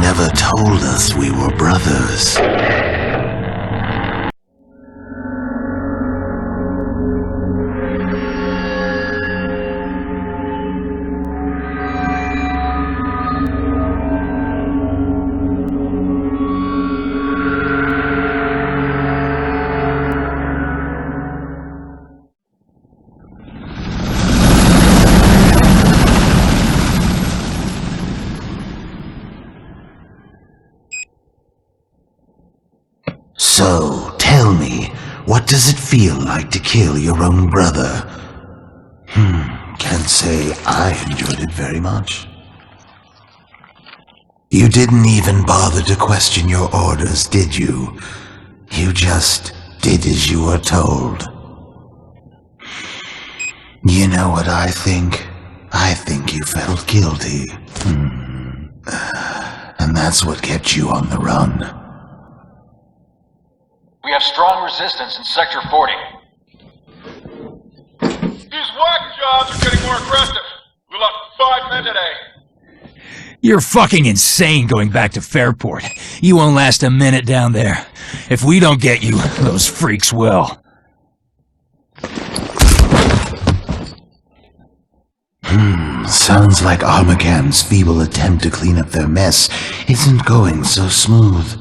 never told us we were brothers. So, tell me, what does it feel like to kill your own brother? Can't say I enjoyed it very much. You didn't even bother to question your orders, did you? You just did as you were told. You know what I think? I think you felt guilty. And that's what kept you on the run. We have strong resistance in Sector 40. These whack jobs are getting more aggressive. We lost 5 men today. You're fucking insane going back to Fairport. You won't last a minute down there. If we don't get you, those freaks will. Sounds like Armagan's feeble attempt to clean up their mess isn't going so smooth.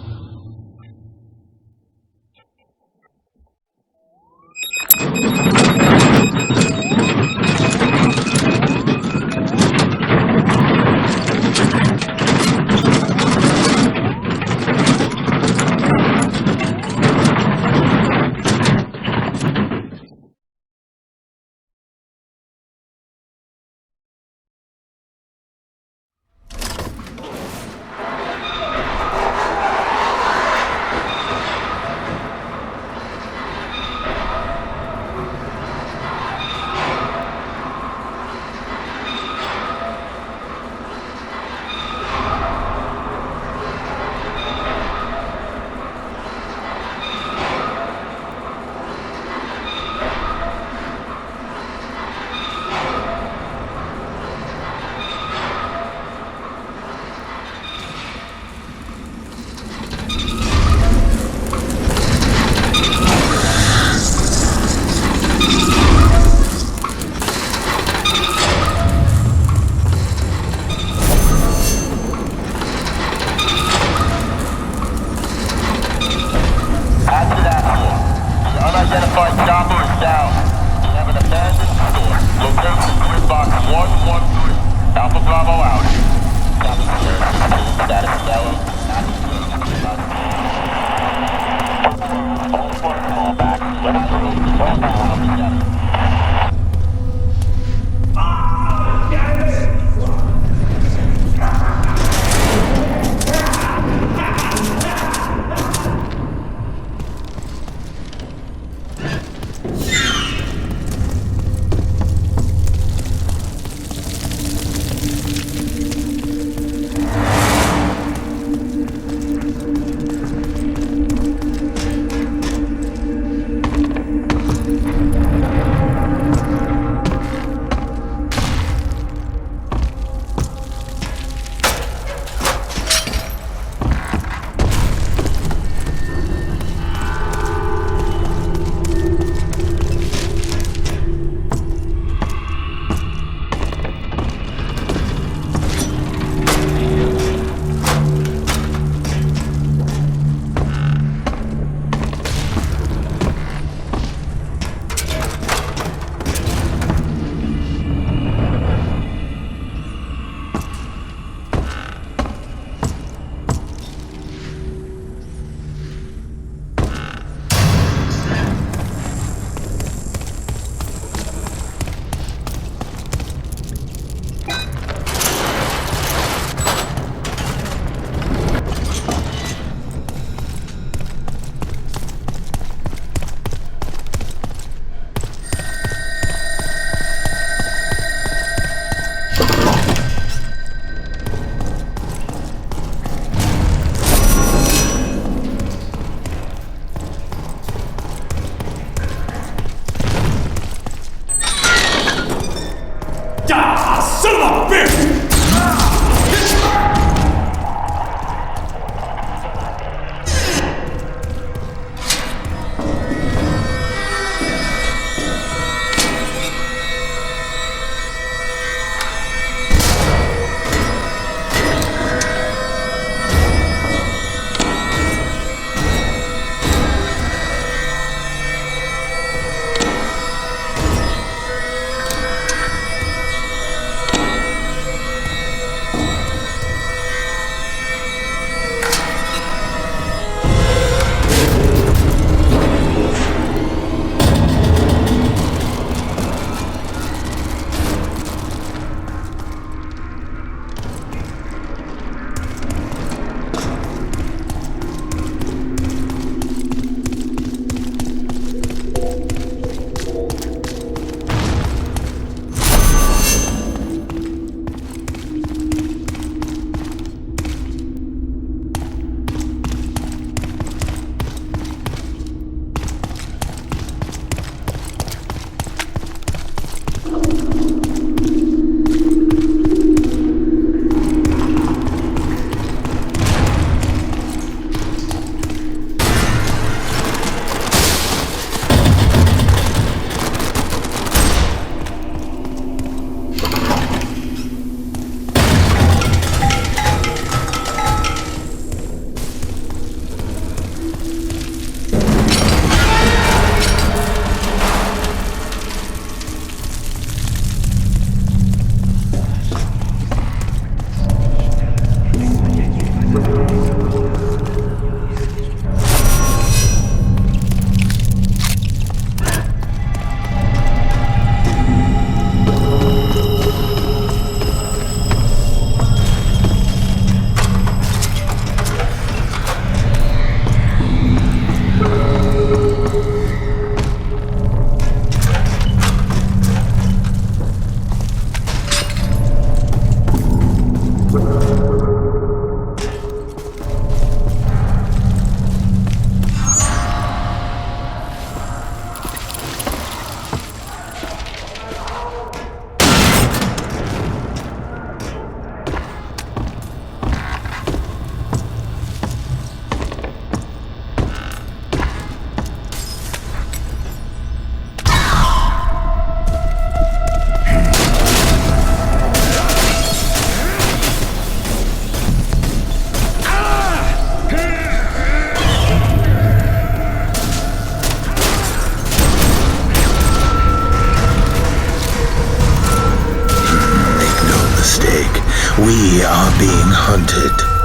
We are being hunted.